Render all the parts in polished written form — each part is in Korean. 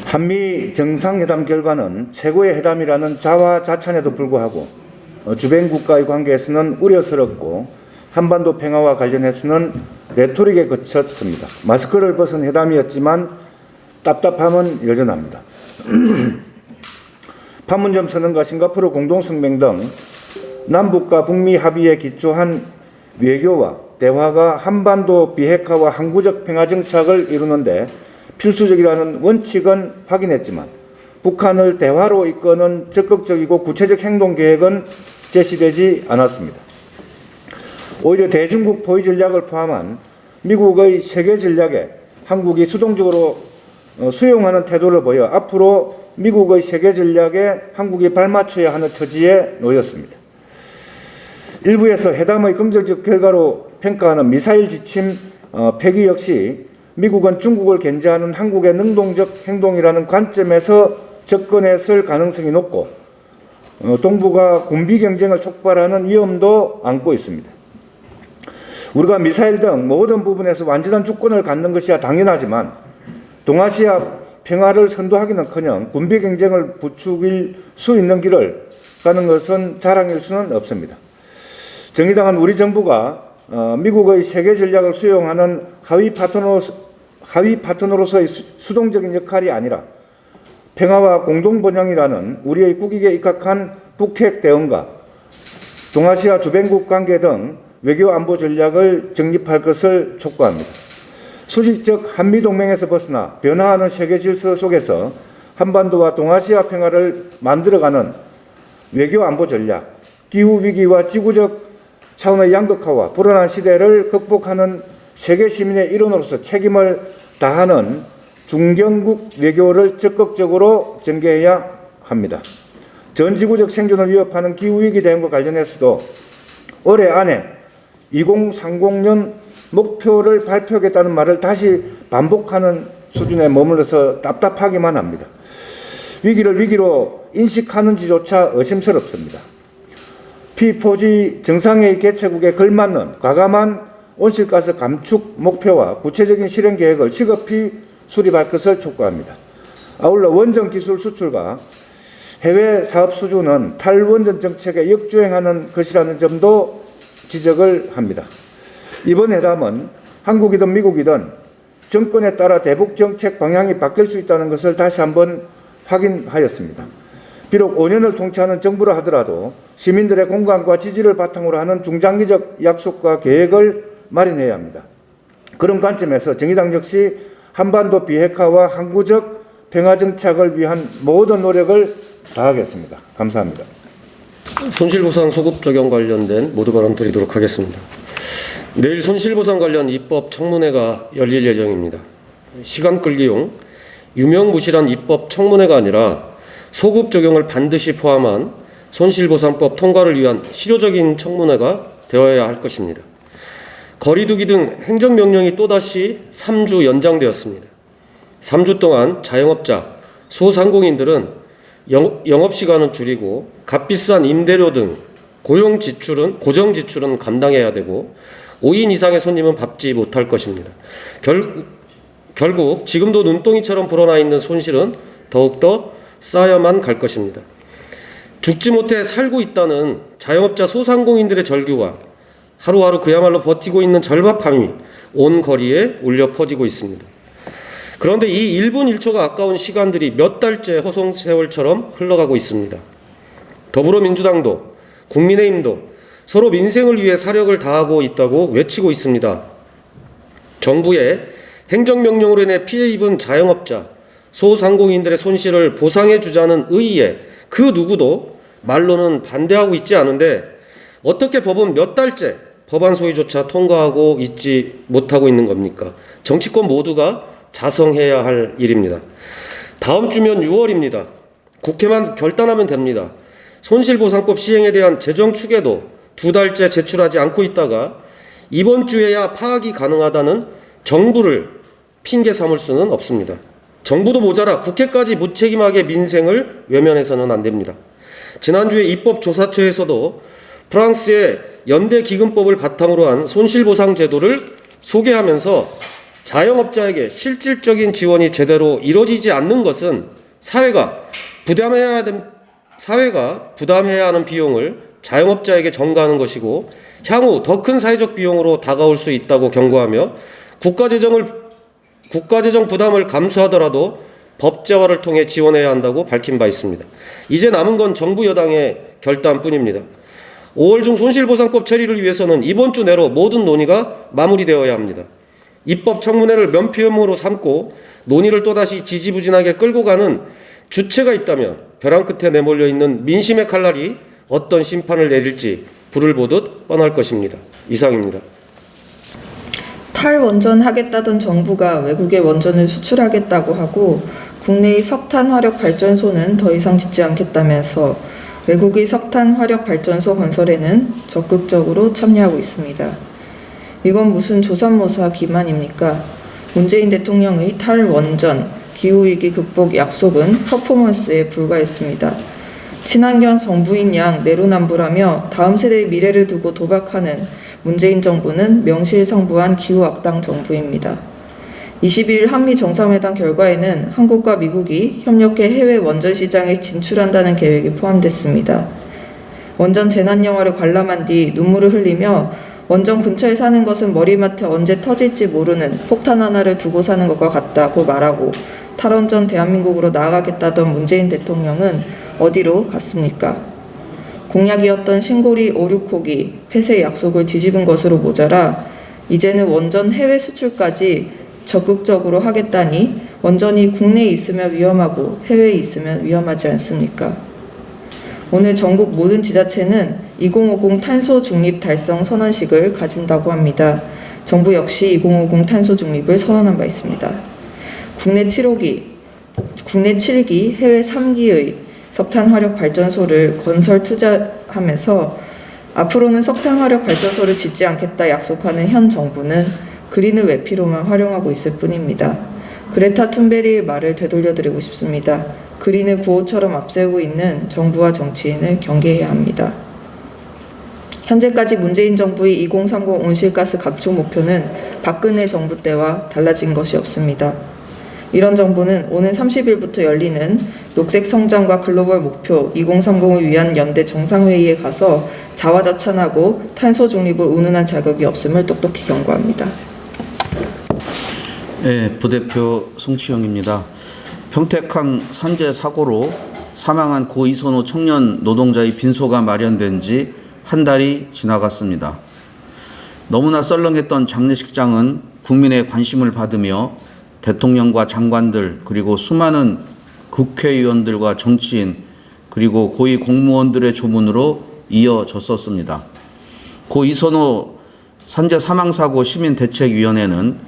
한미 정상회담 결과는 최고의 회담이라는 자화자찬에도 불구하고 주변 국가의 관계에서는 우려스럽고 한반도 평화와 관련해서는 레토릭에 그쳤습니다. 마스크를 벗은 회담이었지만 답답함은 여전합니다. 판문점 선언과 싱가포르 공동성명 등 남북과 북미 합의에 기초한 외교와 대화가 한반도 비핵화와 항구적 평화 정착을 이루는데 필수적이라는 원칙은 확인했지만 북한을 대화로 이끄는 적극적이고 구체적 행동 계획은 제시되지 않았습니다. 오히려 대중국 포위 전략을 포함한 미국의 세계 전략에 한국이 수동적으로 수용하는 태도를 보여 앞으로 미국의 세계 전략에 한국이 발맞춰야 하는 처지에 놓였습니다. 일부에서 회담의 긍정적 결과로 평가하는 미사일 지침 폐기 역시 미국은 중국을 견제하는 한국의 능동적 행동이라는 관점에서 접근했을 가능성이 높고 동북아 군비 경쟁을 촉발하는 위험도 안고 있습니다. 우리가 미사일 등 모든 부분에서 완전한 주권을 갖는 것이야 당연하지만 동아시아 평화를 선도하기는커녕 군비 경쟁을 부추길 수 있는 길을 가는 것은 자랑일 수는 없습니다. 정의당은 우리 정부가 미국의 세계 전략을 수용하는 하위 파트너로서의 수동적인 역할이 아니라 평화와 공동번영이라는 우리의 국익에 입각한 북핵 대응과 동아시아 주변국 관계 등 외교 안보 전략을 정립할 것을 촉구합니다. 수직적 한미동맹에서 벗어나 변화하는 세계 질서 속에서 한반도와 동아시아 평화를 만들어가는 외교 안보 전략, 기후위기와 지구적 차원의 양극화와 불안한 시대를 극복하는 세계 시민의 일원으로서 책임을 다하는 중견국 외교를 적극적으로 전개해야 합니다. 전 지구적 생존을 위협하는 기후위기 대응과 관련해서도 올해 안에 2030년 목표를 발표하겠다는 말을 다시 반복하는 수준에 머물러서 답답하기만 합니다. 위기를 위기로 인식하는지조차 의심스럽습니다. P4G 정상회의 개최국에 걸맞는 과감한 온실가스 감축 목표와 구체적인 실행 계획을 시급히 수립할 것을 촉구합니다. 아울러 원전 기술 수출과 해외 사업 수주는 탈원전 정책에 역주행하는 것이라는 점도 지적을 합니다. 이번 회담은 한국이든 미국이든 정권에 따라 대북 정책 방향이 바뀔 수 있다는 것을 다시 한번 확인하였습니다. 비록 5년을 통치하는 정부라 하더라도 시민들의 공감과 지지를 바탕으로 하는 중장기적 약속과 계획을 마련해야 합니다. 그런 관점에서 정의당 역시 한반도 비핵화와 항구적 평화 정착을 위한 모든 노력을 다하겠습니다. 감사합니다. 손실보상 소급 적용 관련된 모두 발언 드리도록 하겠습니다. 내일 손실보상 관련 입법 청문회가 열릴 예정입니다. 시간 끌기용 유명무실한 입법 청문회가 아니라 소급 적용을 반드시 포함한 손실보상법 통과를 위한 실효적인 청문회가 되어야 할 것입니다. 거리두기 등 행정명령이 또다시 3주 연장되었습니다. 3주 동안 자영업자, 소상공인들은 영업시간은 줄이고 값비싼 임대료 등 고정 지출은 감당해야 되고 5인 이상의 손님은 밟지 못할 것입니다. 결국 지금도 눈덩이처럼 불어나 있는 손실은 더욱더 쌓여만 갈 것입니다. 죽지 못해 살고 있다는 자영업자 소상공인들의 절규와 하루하루 그야말로 버티고 있는 절박함이 온 거리에 울려 퍼지고 있습니다. 그런데 이 1분 1초가 아까운 시간들이 몇 달째 허송세월처럼 흘러가고 있습니다. 더불어민주당도 국민의힘도 서로 민생을 위해 사력을 다하고 있다고 외치고 있습니다. 정부의 행정명령으로 인해 피해 입은 자영업자, 소상공인들의 손실을 보상해 주자는 의의에 그 누구도 말로는 반대하고 있지 않은데 어떻게 법은 몇 달째 법안 소위조차 통과하고 있지 못하고 있는 겁니까? 정치권 모두가 자성해야 할 일입니다. 다음 주면 6월입니다. 국회만 결단하면 됩니다. 손실보상법 시행에 대한 재정 추계도 2달째 제출하지 않고 있다가 이번 주에야 파악이 가능하다는 정부를 핑계 삼을 수는 없습니다. 정부도 모자라 국회까지 무책임하게 민생을 외면해서는 안 됩니다. 지난주에 입법조사처에서도 프랑스의 연대기금법을 바탕으로 한 손실보상 제도를 소개하면서 자영업자에게 실질적인 지원이 제대로 이루어지지 않는 것은 사회가 부담해야 하는 비용을 자영업자에게 전가하는 것이고 향후 더 큰 사회적 비용으로 다가올 수 있다고 경고하며 국가재정 부담을 감수하더라도 법제화를 통해 지원해야 한다고 밝힌 바 있습니다. 이제 남은 건 정부 여당의 결단뿐입니다. 5월 중 손실보상법 처리를 위해서는 이번 주 내로 모든 논의가 마무리되어야 합니다. 입법 청문회를 면피용으로 삼고 논의를 또다시 지지부진하게 끌고 가는 주체가 있다면 벼랑 끝에 내몰려 있는 민심의 칼날이 어떤 심판을 내릴지 불을 보듯 뻔할 것입니다. 이상입니다. 탈원전하겠다던 정부가 외국에 원전을 수출하겠다고 하고 국내의 석탄 화력 발전소는 더 이상 짓지 않겠다면서 외국의 석탄 화력 발전소 건설에는 적극적으로 참여하고 있습니다. 이건 무슨 조선모사 기만입니까? 문재인 대통령의 탈원전, 기후위기 극복 약속은 퍼포먼스에 불과했습니다. 친환경 정부인 양 내로남불하며 다음 세대의 미래를 두고 도박하는 문재인 정부는 명실상부한 기후악당 정부입니다. 22일 한미 정상회담 결과에는 한국과 미국이 협력해 해외 원전 시장에 진출한다는 계획이 포함됐습니다. 원전 재난 영화를 관람한 뒤 눈물을 흘리며 원전 근처에 사는 것은 머리맡에 언제 터질지 모르는 폭탄 하나를 두고 사는 것과 같다고 말하고 탈원전 대한민국으로 나아가겠다던 문재인 대통령은 어디로 갔습니까? 공약이었던 신고리 5, 6호기 폐쇄 약속을 뒤집은 것으로 모자라 이제는 원전 해외 수출까지 적극적으로 하겠다니 원전이 국내에 있으면 위험하고 해외에 있으면 위험하지 않습니까? 오늘 전국 모든 지자체는 2050 탄소 중립 달성 선언식을 가진다고 합니다. 정부 역시 2050 탄소 중립을 선언한 바 있습니다. 국내 7기, 해외 3기의 석탄 화력 발전소를 건설 투자하면서 앞으로는 석탄 화력 발전소를 짓지 않겠다 약속하는 현 정부는 그린을 외피로만 활용하고 있을 뿐입니다. 그레타 툰베리의 말을 되돌려드리고 싶습니다. 그린을 구호처럼 앞세우고 있는 정부와 정치인을 경계해야 합니다. 현재까지 문재인 정부의 2030 온실가스 감축 목표는 박근혜 정부 때와 달라진 것이 없습니다. 이런 정부는 오는 30일부터 열리는 녹색 성장과 글로벌 목표 2030을 위한 연대 정상회의에 가서 자화자찬하고 탄소 중립을 운운한 자격이 없음을 똑똑히 경고합니다. 네, 부대표 송치영입니다. 평택항 산재 사고로 사망한 고 이선호 청년 노동자의 빈소가 마련된 지 한 달이 지나갔습니다. 너무나 썰렁했던 장례식장은 국민의 관심을 받으며 대통령과 장관들 그리고 수많은 국회의원들과 정치인 그리고 고위 공무원들의 조문으로 이어졌었습니다. 고 이선호 산재 사망사고 시민대책위원회는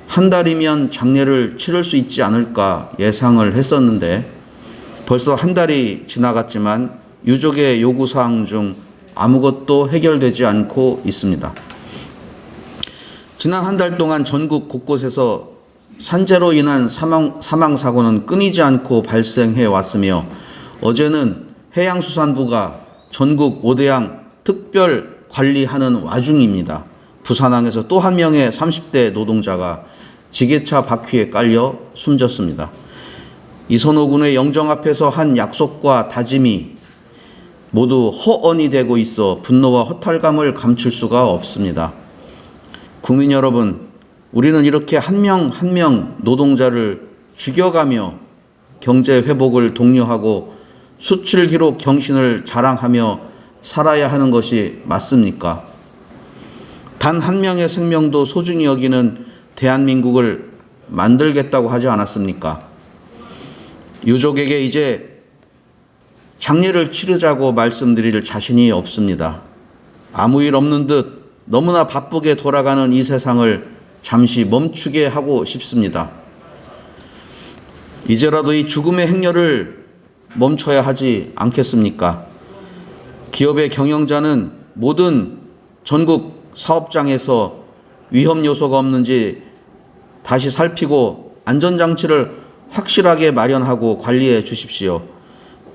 한 달이면 장례를 치를 수 있지 않을까 예상을 했었는데 벌써 한 달이 지나갔지만 유족의 요구사항 중 아무것도 해결되지 않고 있습니다. 지난 한 달 동안 전국 곳곳에서 산재로 인한 사망사고는 끊이지 않고 발생해 왔으며 어제는 해양수산부가 전국 5대양 특별 관리하는 와중입니다. 부산항에서 또 한 명의 30대 노동자가 지게차 바퀴에 깔려 숨졌습니다. 이선호 군의 영정 앞에서 한 약속과 다짐이 모두 허언이 되고 있어 분노와 허탈감을 감출 수가 없습니다. 국민 여러분, 우리는 이렇게 한 명 한 명 노동자를 죽여가며 경제 회복을 독려하고 수출 기록 경신을 자랑하며 살아야 하는 것이 맞습니까? 단 한 명의 생명도 소중히 여기는 대한민국을 만들겠다고 하지 않았습니까? 유족에게 이제 장례를 치르자고 말씀드릴 자신이 없습니다. 아무 일 없는 듯 너무나 바쁘게 돌아가는 이 세상을 잠시 멈추게 하고 싶습니다. 이제라도 이 죽음의 행렬을 멈춰야 하지 않겠습니까? 기업의 경영자는 모든 전국 사업장에서 위험 요소가 없는지 다시 살피고 안전장치를 확실하게 마련하고 관리해 주십시오.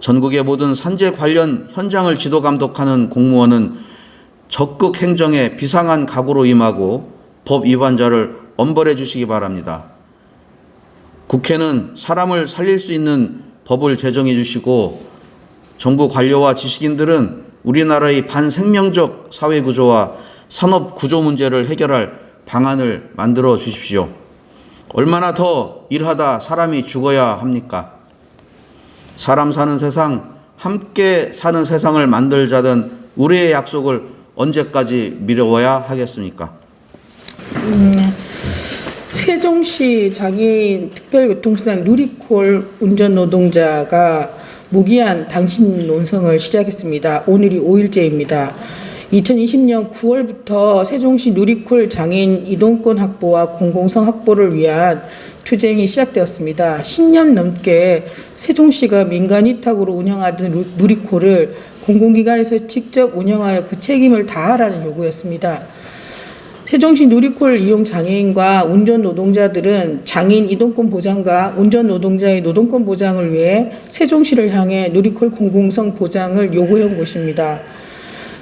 전국의 모든 산재 관련 현장을 지도 감독하는 공무원은 적극 행정에 비상한 각오로 임하고 법 위반자를 엄벌해 주시기 바랍니다. 국회는 사람을 살릴 수 있는 법을 제정해 주시고 정부 관료와 지식인들은 우리나라의 반생명적 사회구조와 산업구조 문제를 해결할 방안을 만들어 주십시오. 얼마나 더 일하다 사람이 죽어야 합니까? 사람 사는 세상, 함께 사는 세상을 만들자던 우리의 약속을 언제까지 미뤄야 하겠습니까? 세종시 장애인 특별교통수단 누리콜 운전노동자가 무기한 당신 논성을 시작했습니다. 오늘이 5일째입니다. 2020년 9월부터 세종시 누리콜 장애인 이동권 확보와 공공성 확보를 위한 투쟁이 시작되었습니다. 10년 넘게 세종시가 민간 위탁으로 운영하던 누리콜을 공공기관에서 직접 운영하여 그 책임을 다하라는 요구였습니다. 세종시 누리콜 이용 장애인과 운전 노동자들은 장애인 이동권 보장과 운전 노동자의 노동권 보장을 위해 세종시를 향해 누리콜 공공성 보장을 요구해온 것입니다.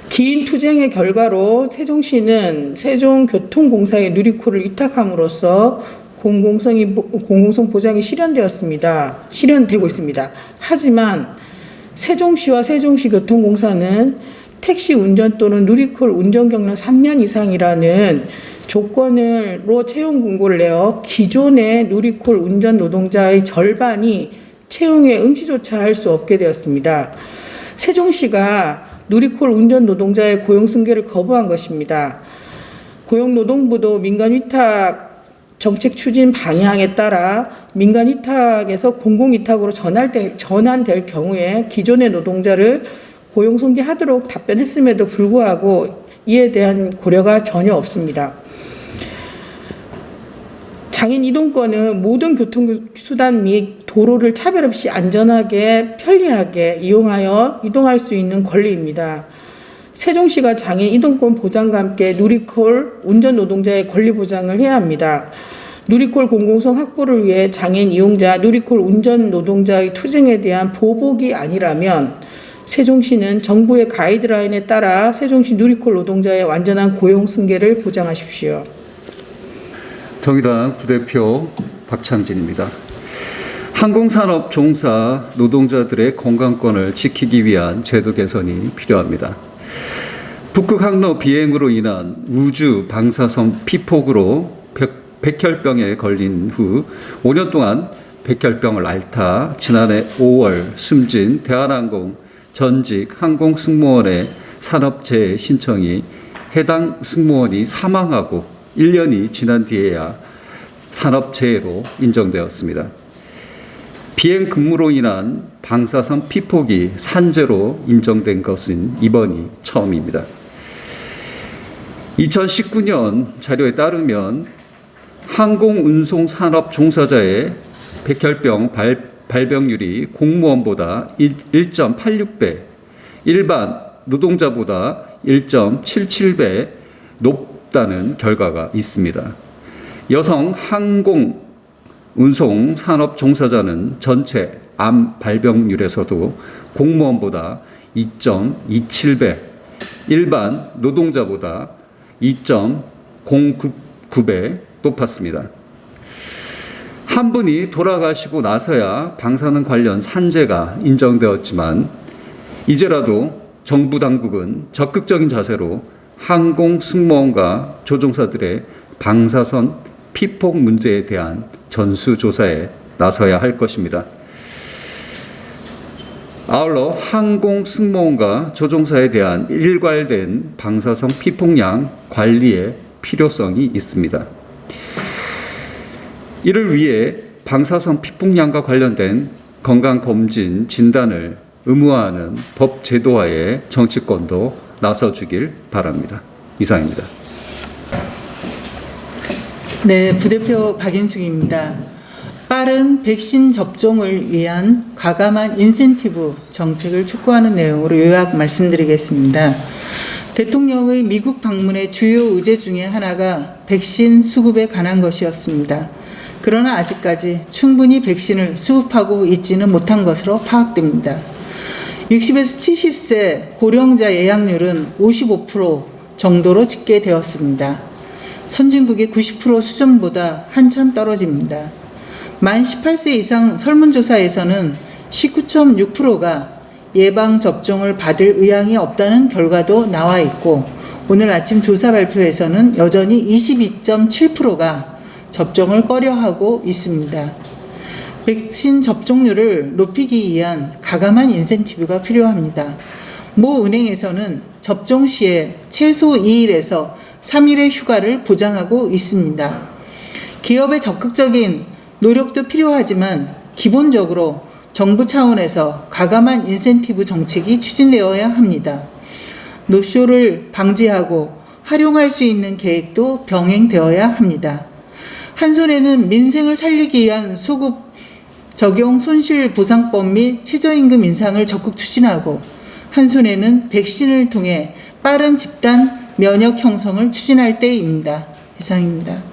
긴 투쟁의 결과로 세종시는 세종교통공사에 누리콜을 위탁함으로써 공공성 보장이 실현되고 있습니다. 하지만 세종시와 세종시교통공사는 택시 운전 또는 누리콜 운전 경력 3년 이상이라는 조건으로 채용 공고를 내어 기존의 누리콜 운전 노동자의 절반이 채용에 응시조차 할 수 없게 되었습니다. 세종시가 누리콜 운전 노동자의 고용 승계를 거부한 것입니다. 고용노동부도 민간 위탁 정책 추진 방향에 따라 민간 위탁에서 공공 위탁으로 전환될 경우에 기존의 노동자를 고용 승계하도록 답변했음에도 불구하고 이에 대한 고려가 전혀 없습니다. 장애인 이동권은 모든 교통수단 및 도로를 차별 없이 안전하게 편리하게 이용하여 이동할 수 있는 권리입니다. 세종시가 장애인 이동권 보장과 함께 누리콜 운전 노동자의 권리 보장을 해야 합니다. 누리콜 공공성 확보를 위해 장애인 이용자, 누리콜 운전 노동자의 투쟁에 대한 보복이 아니라면 세종시는 정부의 가이드라인에 따라 세종시 누리콜 노동자의 완전한 고용 승계를 보장하십시오. 정의당 부대표 박창진입니다. 항공산업 종사 노동자들의 건강권을 지키기 위한 제도 개선이 필요합니다. 북극 항로 비행으로 인한 우주 방사선 피폭으로 백혈병에 걸린 후 5년 동안 백혈병을 앓다 지난해 5월 숨진 대한항공 전직 항공 승무원의 산업재해 신청이 해당 승무원이 사망하고 1년이 지난 뒤에야 산업재해로 인정되었습니다. 비행 근무로 인한 방사선 피폭이 산재로 인정된 것은 이번이 처음입니다. 2019년 자료에 따르면 항공운송산업 종사자의 백혈병 발병률이 공무원보다 1.86배, 일반 노동자보다 1.77배 높다는 결과가 있습니다. 여성 항공운송산업 종사자는 전체 암 발병률에서도 공무원보다 2.27배, 일반 노동자보다 2.09배 높았습니다. 한 분이 돌아가시고 나서야 방사능 관련 산재가 인정되었지만 이제라도 정부 당국은 적극적인 자세로 항공 승무원과 조종사들의 방사선 피폭 문제에 대한 전수조사에 나서야 할 것입니다. 아울러 항공 승무원과 조종사에 대한 일괄된 방사선 피폭량 관리의 필요성이 있습니다. 이를 위해 방사선 피폭량과 관련된 건강검진 진단을 의무화하는 법 제도화에 정치권도 나서주길 바랍니다. 이상입니다. 네, 부대표 박인숙입니다. 빠른 백신 접종을 위한 과감한 인센티브 정책을 촉구하는 내용으로 요약 말씀드리겠습니다. 대통령의 미국 방문의 주요 의제 중에 하나가 백신 수급에 관한 것이었습니다. 그러나 아직까지 충분히 백신을 수급하고 있지는 못한 것으로 파악됩니다. 60에서 70세 고령자 예약률은 55% 정도로 집계되었습니다. 선진국의 90% 수준보다 한참 떨어집니다. 만 18세 이상 설문조사에서는 19.6%가 예방접종을 받을 의향이 없다는 결과도 나와 있고, 오늘 아침 조사 발표에서는 여전히 22.7%가 접종을 꺼려하고 있습니다. 백신 접종률을 높이기 위한 가감한 인센티브가 필요합니다. 모 은행에서는 접종 시에 최소 2일에서 3일의 휴가를 보장하고 있습니다. 기업의 적극적인 노력도 필요하지만 기본적으로 정부 차원에서 가감한 인센티브 정책이 추진되어야 합니다. 노쇼를 방지하고 활용할 수 있는 계획도 병행되어야 합니다. 한 손에는 민생을 살리기 위한 소급 적용 손실보상법 및 최저임금 인상을 적극 추진하고, 한 손에는 백신을 통해 빠른 집단 면역 형성을 추진할 때입니다. 이상입니다.